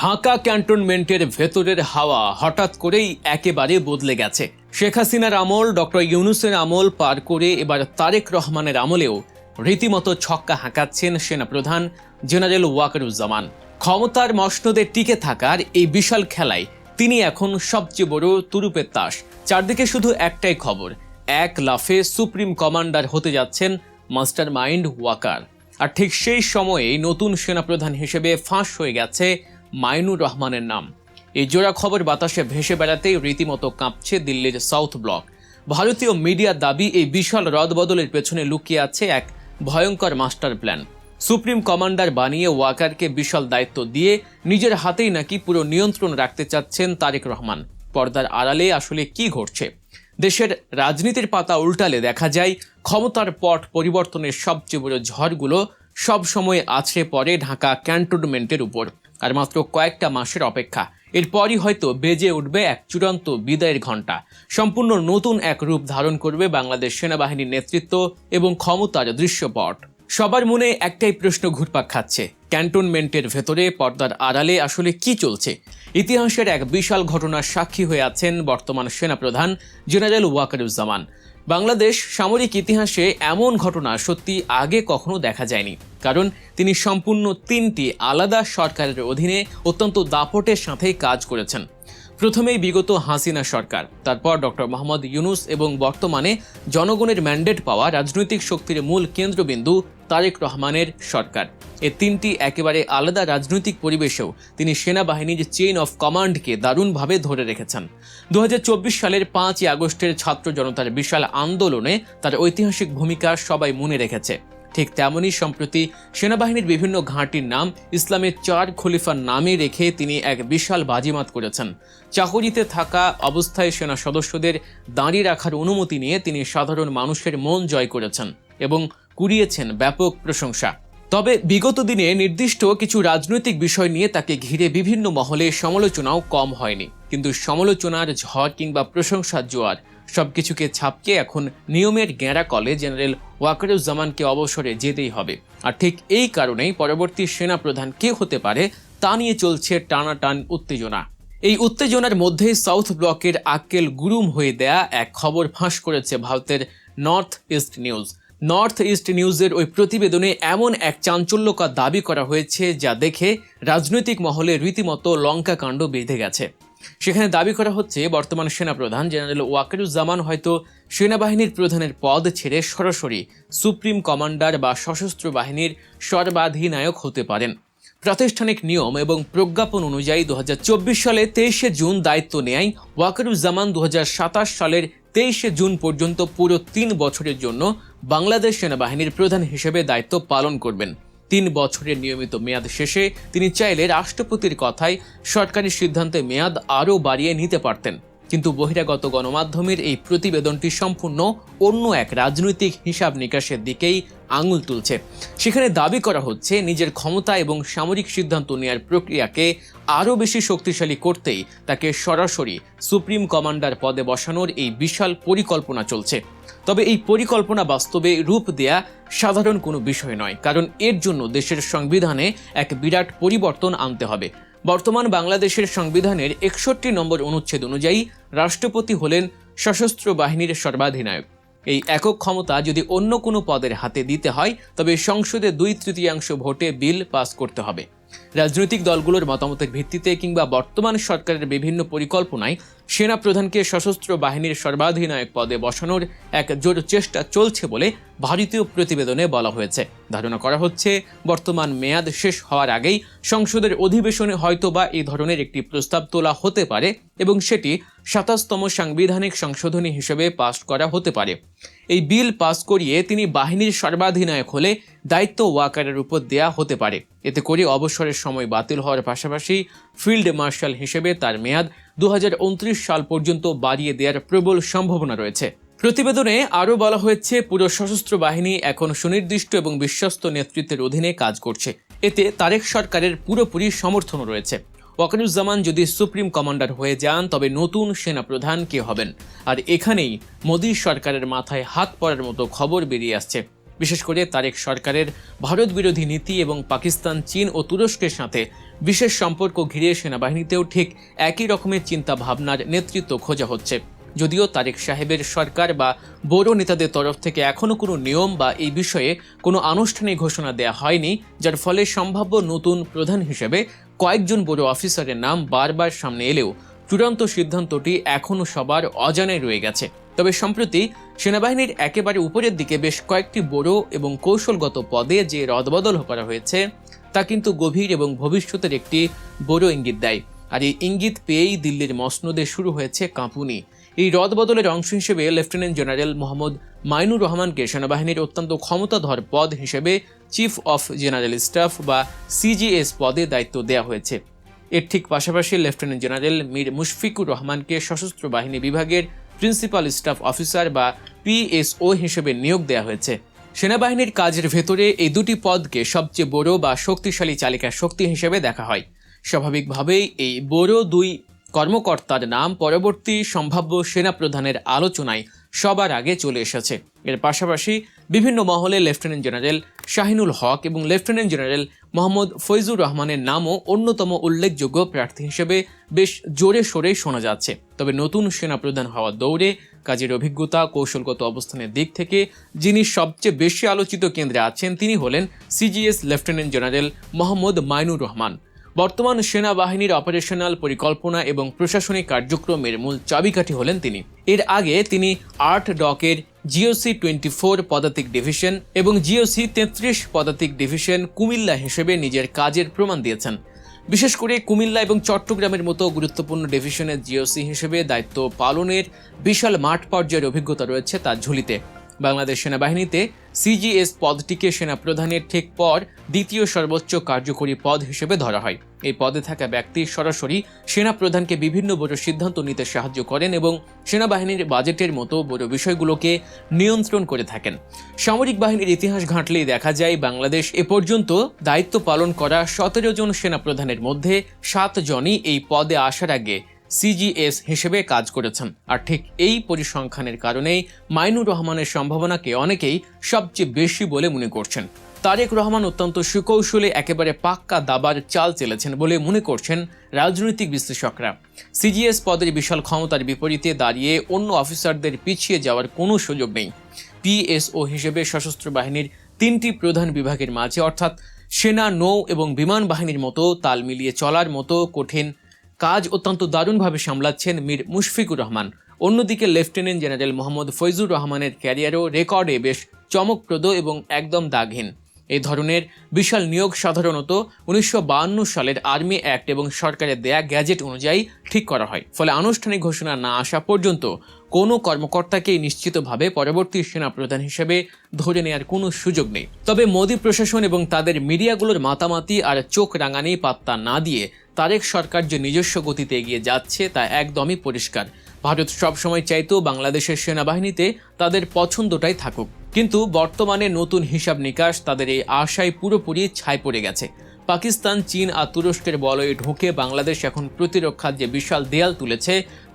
ঢাকা ক্যান্টনমেন্টের ভেতরের হাওয়া হঠাৎ করেই একেবারে বদলে গেছে। শেখ হাসিনার আমল, ডক্টর ইউনূসের আমল পার করে এবার তারেক রহমানের আমলেও রীতিমতো ছক্কা হাঁকাচ্ছেন সেনাপ্রধান জেনারেল ওয়াকারুজ্জামান। ক্ষমতার মসনদে টিকে থাকার এই বিশাল খেলায় তিনি এখন সবচেয়ে বড় তুরুপের তাস। চারদিকে শুধু একটাই খবর, এক লাফে সুপ্রিম কমান্ডার হতে যাচ্ছেন মাস্টার মাইন্ড ওয়াকার। আর ঠিক সেই সময়েই নতুন সেনাপ্রধান হিসেবে ফাঁস হয়ে গেছে মাইনুর রহমানের নাম। এই জোড়া খবর বাতাসে ভেসে বেড়াতেই রীতিমতো কাঁপছে দিল্লির সাউথ ব্লক। ভারতীয় মিডিয়ার দাবি, এই বিশাল রদবদলের পেছনে লুকিয়ে আছে এক ভয়ঙ্কর মাস্টার প্ল্যান। সুপ্রিম কমান্ডার বানিয়ে ওয়াকারকে বিশাল দায়িত্ব দিয়ে নিজের হাতেই নাকি পুরো নিয়ন্ত্রণ রাখতে চাচ্ছেন তারেক রহমান। পর্দার আড়ালে আসলে কি ঘটছে? দেশের রাজনীতির পাতা উল্টালে দেখা যায় ক্ষমতার পট পরিবর্তনের সবচেয়ে বড় ঝড়গুলো সবসময় আছড়ে পড়ে ঢাকা ক্যান্টনমেন্টের উপর। আর মাত্র কয়েকটা মাসের অপেক্ষা, এরপরই হয়তো বেজে উঠবে এক চূড়ান্ত বিদায়ের ঘণ্টা। সম্পূর্ণ নতুন এক রূপ ধারণ করবে বাংলাদেশ সেনাবাহিনীর নেতৃত্ব এবং ক্ষমতার দৃশ্যপট। সবার মনে একটাই প্রশ্ন ঘুরপাক খাচ্ছে, ক্যান্টনমেন্টের ভেতরে পর্দার আড়ালে আসলে কি চলছে? ইতিহাসের এক বিশাল ঘটনার সাক্ষী হয়ে আছেন বর্তমান সেনাপ্রধান জেনারেল ওয়াকারুজ্জামান। বাংলাদেশ সামরিক ইতিহাসে এমন ঘটনা সত্যি আগে কখনো দেখা যায়নি, কারণ তিনি সম্পূর্ণ তিনটি আলাদা সরকারের অধীনে অত্যন্ত দাপটের সাথে কাজ করেছেন। প্রথমেই বিগত হাসিনা সরকার, তারপর ডক্টর মোহাম্মদ ইউনূস এবং বর্তমানে জনগণের ম্যান্ডেট পাওয়া রাজনৈতিক শক্তির মূল কেন্দ্রবিন্দু তারেক রহমানের সরকার। এই তিনটি একেবারে আলাদা রাজনৈতিক পরিবেশেও তিনি সেনাবাহিনীর চেইন অফ কমান্ডকে দারুণভাবে ধরে রেখেছেন। 2024 সালের 5ই আগস্টের ছাত্র জনতার বিশাল আন্দোলনে তার ঐতিহাসিক ভূমিকা সবাই মনে রেখেছে। ঠিক তেমনই সম্প্রতি সেনাবাহিনীর বিভিন্ন ঘাঁটির নাম ইসলামের 4 খলিফার নামে রেখে তিনি এক বিশাল বাজিমাত করেছেন। চাকুরিতে থাকা অবস্থায় সেনা সদস্যদের দাঁড়িয়ে রাখার অনুমতি নিয়ে তিনি সাধারণ মানুষের মন জয় করেছেন এবং কুড়িয়েছেন ব্যাপক প্রশংসা। তবে বিগত দিনে নির্দিষ্ট কিছু রাজনৈতিক বিষয় নিয়ে তাকে ঘিরে বিভিন্ন মহলে সমালোচনাও কম হয়নি, কিন্তু সমালোচনার ঝড় কিংবা প্রশংসার জোয়ার সবকিছুকে ছাপকে এখন নিয়মের গেঁড়া কলে জেনারেল ওয়াকারুজ্জামানকে অবসরে যেতেই হবে। আর ঠিক এই কারণেই পরবর্তী সেনাপ্রধান কে হতে পারে তা নিয়ে চলছে টানাটান উত্তেজনা। এই উত্তেজনার মধ্যেই সাউথ ব্লকের আক্কেল গুরুম হয়ে দেয়া এক খবর ফাঁস করেছে ভারতের north east news. North east নিউজের ওই প্রতিবেদনে এমন এক চাঞ্চল্যকর দাবি করা হয়েছে যা দেখে রাজনৈতিক মহলে রীতিমতো লঙ্কাকাণ্ড বেঁধে গেছে। সেখানে দাবি করা হচ্ছে বর্তমান সেনাপ্রধান জেনারেল ওয়াকারুজ্জামান হয়তো সেনাবাহিনীর প্রধানের পদ ছেড়ে সরাসরি সুপ্রিম কমান্ডার বা সশস্ত্র বাহিনীর সর্বাধিনায়ক হতে পারেন। প্রাতিষ্ঠানিক নিয়ম এবং প্রজ্ঞাপন অনুযায়ী 2024 সালে 23শে জুন দায়িত্ব নেয় ওয়াকারুজ্জামান 2027 সালের 23শে জুন পর্যন্ত পুরো 3 বছরের জন্য বাংলাদেশ সেনাবাহিনীর প্রধান হিসেবে দায়িত্ব পালন করবেন। 3 বছরের নিয়মিত মেয়াদ শেষে তিনি চাইলে রাষ্ট্রপতির কথায় সরকারি সিদ্ধান্তে মেয়াদ আরও বাড়িয়ে নিতে পারতেন। কিন্তু বহিরাগত গণমাধ্যমের এই প্রতিবেদনটি সম্পূর্ণ অন্য এক রাজনৈতিক হিসাব নিকাশের দিকেই আঙুল তুলছে। সেখানে দাবি করা হচ্ছে নিজের ক্ষমতা এবং সামরিক সিদ্ধান্ত নেওয়ার প্রক্রিয়াকে আরও বেশি শক্তিশালী করতেই তাকে সরাসরি সুপ্রিম কমান্ডার পদে বসানোর এই বিশাল পরিকল্পনা চলছে। তবে এই পরিকল্পনা বাস্তবে রূপ দেয়া সাধারণ কোনো বিষয় নয়, কারণ এর জন্য দেশের সংবিধানে এক বিরাট পরিবর্তন আনতে হবে। বর্তমান বাংলাদেশের সংবিধানের 61 নম্বর অনুচ্ছেদ অনুযায়ী রাষ্ট্রপতি হলেন সশস্ত্র বাহিনীর সর্বাধিনায়ক। এই একক ক্ষমতা যদি অন্য কোনো পদের হাতে দিতে হয় তবে সংসদে 2/3 ভোটে বিল পাস করতে হবে। রাজনৈতিক দলগুলোর মতামতের ভিত্তিতে কিংবা বর্তমান সরকারের বিভিন্ন পরিকল্পনায় সেনা প্রধানকে সশস্ত্র বাহিনীর সর্বাধিনায়ক পদে বসানোর এক জোর চেষ্টা চলছে বলে ভারতীয় প্রতিবেদনে বলা হয়েছে। ধারণা করা হচ্ছে বর্তমান মেয়াদ শেষ হওয়ার আগেই সংসদের অধিবেশনে হয়তোবা এই ধরনের একটি প্রস্তাব তোলা হতে পারে এবং সেটি 27তম সাংবিধানিক সংশোধনী হিসেবে পাস করা হতে পারে। এই বিল পাস করিয়ে তিনি বাহিনীর সর্বাধিনায়ক হলে দায়িত্ব ওয়াকারের উপর দেয়া হতে পারে। এতে করে অবসরের সময় বাতিল হওয়ার পাশাপাশি ফিল্ড মার্শাল হিসেবে তার মেয়াদ 2029 সাল পর্যন্ত বাড়িয়ে দেওয়ার প্রবল সম্ভাবনা রয়েছে। প্রতিবেদনে আরও বলা হয়েছে পুরো সশস্ত্র বাহিনী এখন সুনির্দিষ্ট এবং বিশ্বস্ত নেতৃত্বের অধীনে কাজ করছে। এতে তারেক সরকারের পুরোপুরি সমর্থন রয়েছে। ওয়াকারুজ্জামান যদি সুপ্রিম কমান্ডার হয়ে যান তবে নতুন সেনাপ্রধান কে হবেন? আর এখানেই মোদী সরকারের মাথায় হাত পড়ার মতো খবর বেরিয়ে আসছে। বিশেষ করে তারেক সরকারের ভারত বিরোধী নীতি এবং পাকিস্তান, চীন ও তুরস্কের সাথে বিশেষ সম্পর্ক ঘিরে সেনাবাহিনীতেও ঠিক একই রকমের চিন্তা ভাবনার নেতৃত্ব খোঁজা হচ্ছে। যদিও তারেক সাহেবের সরকার বা বড় নেতাদের তরফ থেকে এখনও কোনো নিয়ম বা এই বিষয়ে কোনো আনুষ্ঠানিক ঘোষণা দেওয়া হয়নি, যার ফলে সম্ভাব্য নতুন প্রধান হিসেবে কয়েকজন বড় অফিসারের নাম বারবার সামনে এলেও চূড়ান্ত সিদ্ধান্তটি এখনও সবার অজানায় রয়ে গেছে। তবে সম্প্রতি সেনাবাহিনীর একেবারে উপরের দিকে বেশ কয়েকটি বড় এবং কৌশলগত পদে যে রদবদল করা হয়েছে তা কিন্তু গভীর এবং ভবিষ্যতের একটি বড় ইঙ্গিত দেয়। আর এই ইঙ্গিত পেয়েই দিল্লির মসনদে শুরু হয়েছে কাঁপুনি। এই রদবদলের অংশ হিসেবে লেফটেন্যান্ট জেনারেল মোহাম্মদ মাইনুর রহমানকে সেনাবাহিনীর অত্যন্ত ক্ষমতাধর পদ হিসেবে চিফ অফ জেনারেল স্টাফ বা সিজিএস পদে দায়িত্ব দেওয়া হয়েছে। এর ঠিক পাশাপাশি লেফটেন্যান্ট জেনারেল মীর মুশফিকুর রহমানকে সশস্ত্র বাহিনী বিভাগের প্রিন্সিপাল স্টাফ অফিসার বা পিএসও হিসেবে নিয়োগ দেওয়া হয়েছে। সেনাবাহিনীর কাজের ভেতরে এই দুটি পদকে সবচেয়ে বড় বা শক্তিশালী চালিকা শক্তি হিসেবে দেখা হয়। স্বাভাবিকভাবেই এই বড় দুই কর্মকর্তার নাম পরবর্তী সম্ভাব্য সেনাপ্রধানের আলোচনায় সবার আগে চলে এসেছে। এর পাশাপাশি বিভিন্ন মহলে লেফটেন্যান্ট জেনারেল শাহিনুল হক এবং লেফটেন্যান্ট জেনারেল মোহাম্মদ ফৈজুর রহমানের নামও অন্যতম উল্লেখযোগ্য প্রার্থী হিসেবে বেশ জোরে সোরে শোনা যাচ্ছে। তবে নতুন সেনাপ্রধান হওয়ার দৌড়ে কাজের অভিজ্ঞতা, কৌশলগত অবস্থানের দিক থেকে যিনি সবচেয়ে বেশি আলোচিত কেন্দ্রে আছেন তিনি হলেন CGS lieutenant general Mohammad Mainur Rahman. বর্তমান সেনাবাহিনীর অপারেশনাল পরিকল্পনা এবং প্রশাসনিক কার্যক্রমের মূল চাবিকাঠি হলেন তিনি। এর আগে তিনি 8 ডকের জিওসি 24 পদাতিক ডিভিশন এবং জিওসি 33 পদাতিক ডিভিশন কুমিল্লা হিসেবে নিজের কাজের প্রমাণ দিয়েছেন। বিশেষ করে কুমিল্লা এবং চট্টগ্রামের মতো গুরুত্বপূর্ণ ডিভিশনের জিওসি হিসেবে দায়িত্ব পালনের বিশাল মাঠ পর্যায়ের অভিজ্ঞতা রয়েছে তার ঝুলিতে। বাংলাদেশ সেনাবাহিনীতে সিজিএস পদটিকে সেনাপ্রধানের ঠিক পর দ্বিতীয় সর্বোচ্চ কার্যকরী পদ হিসেবে ধরা হয়। এই পদে থাকা ব্যক্তি সরাসরি সেনাপ্রধানকে বিভিন্ন বড় সিদ্ধান্ত নিতে সাহায্য করেন এবং সেনাবাহিনীর বাজেটের মতো বড় বিষয়গুলোকে নিয়ন্ত্রণ করে থাকেন। সামরিক বাহিনীর ইতিহাস ঘাঁটলেই দেখা যায় বাংলাদেশ এ পর্যন্ত দায়িত্ব পালন করা 17 জন সেনাপ্রধানের মধ্যে 7 জনই এই পদে আসার আগে সিজিএস হিসেবে কাজ করেছেন। আর ঠিক এই পরিসংখ্যানের কারণেই মাইনুর রহমানের সম্ভাবনাকে অনেকেই সবচেয়ে বেশি বলে মনে করছেন। তারেক রহমান অত্যন্ত সুকৌশলে একেবারে পাক্কা দাবার চাল চেলেছেন বলে মনে করছেন রাজনৈতিক বিশ্লেষকরা। সিজিএস পদের বিশাল ক্ষমতার বিপরীতে দাঁড়িয়ে অন্য অফিসারদের পিছিয়ে যাওয়ার কোনো সুযোগ নেই। পিএসও হিসেবে সশস্ত্র বাহিনীর 3টি প্রধান বিভাগের মাঝে অর্থাৎ সেনা, নৌ এবং বিমান বাহিনীর মতো তাল মিলিয়ে চলার মতো কঠিন কাজ অত্যন্ত দারুণভাবে সামলাচ্ছেন মীর মুশফিকুর রহমান। অন্যদিকে লেফটেন্যান্ট জেনারেল মোহাম্মদ ফৈজুর রহমানের ক্যারিয়ারও রেকর্ডে বেশ চমকপ্রদ এবং একদম দাগহীন। এই ধরনের বিশাল নিয়োগ সাধারণত 1952 সালের আর্মি অ্যাক্ট এবং সরকারের দেয়া গ্যাজেট অনুযায়ী ঠিক করা হয়। ফলে আনুষ্ঠানিক ঘোষণা না আসা পর্যন্ত কোনো কর্মকর্তাকেই নিশ্চিতভাবে পরবর্তী সেনাপ্রধান হিসেবে ধরে নেওয়ার কোনো সুযোগ নেই। তবে মোদী প্রশাসন এবং তাদের মিডিয়াগুলোর মাতামাতি আর চোখ রাঙানি পাত্তা না দিয়ে তারেক সরকার যে নিজস্ব গতিতে এগিয়ে যাচ্ছে তা একদমই পরিষ্কার। ভারত সবসময় চাইতো বাংলাদেশের সেনাবাহিনীতে তাদের পছন্দটাই থাকুক, কিন্তু বর্তমানে নতুন হিসাব নিকাশ তাদের এই আশায় পুরোপুরি ছাই পড়ে গেছে। পাকিস্তান, চীন আর তুরস্কের বলয়ে ঢুকে বাংলাদেশ এখন প্রতিরক্ষার যে বিশাল দেয়াল তুলেছে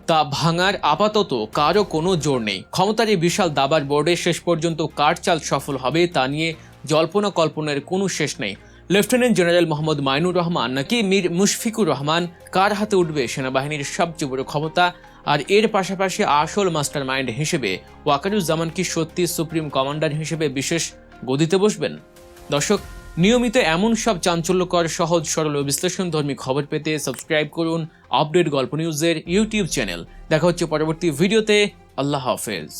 তা ভাঙার আপাতত কারও কোনো জোর নেই। ক্ষমতার এই বিশাল দাবার বোর্ডে শেষ পর্যন্ত কার চাল সফল হবে তা নিয়ে জল্পনা কল্পনার কোনো শেষ নেই। লেফটেন্যান্ট জেনারেল মোহাম্মদ মাইনুর রহমান নাকি মীর মুশফিকুর রহমান, কার হাতে উঠবে সেনাবাহিনীর সবচেয়ে বড় ক্ষমতা? আর এর পাশাপাশি আসল মাস্টার মাইন্ড হিসেবে ওয়াকারুজ্জামান কি সত্যি সুপ্রিম কমান্ডার হিসেবে বিশেষ গদিতে বসবেন? দর্শক, নিয়মিত এমন সব চাঞ্চল্যকর, সহজ সরল ও বিশ্লেষণধর্মী খবর পেতে সাবস্ক্রাইব করুন আপডেট গল্প নিউজের ইউটিউব চ্যানেল। দেখা হচ্ছে পরবর্তী ভিডিওতে। আল্লাহ হাফেজ।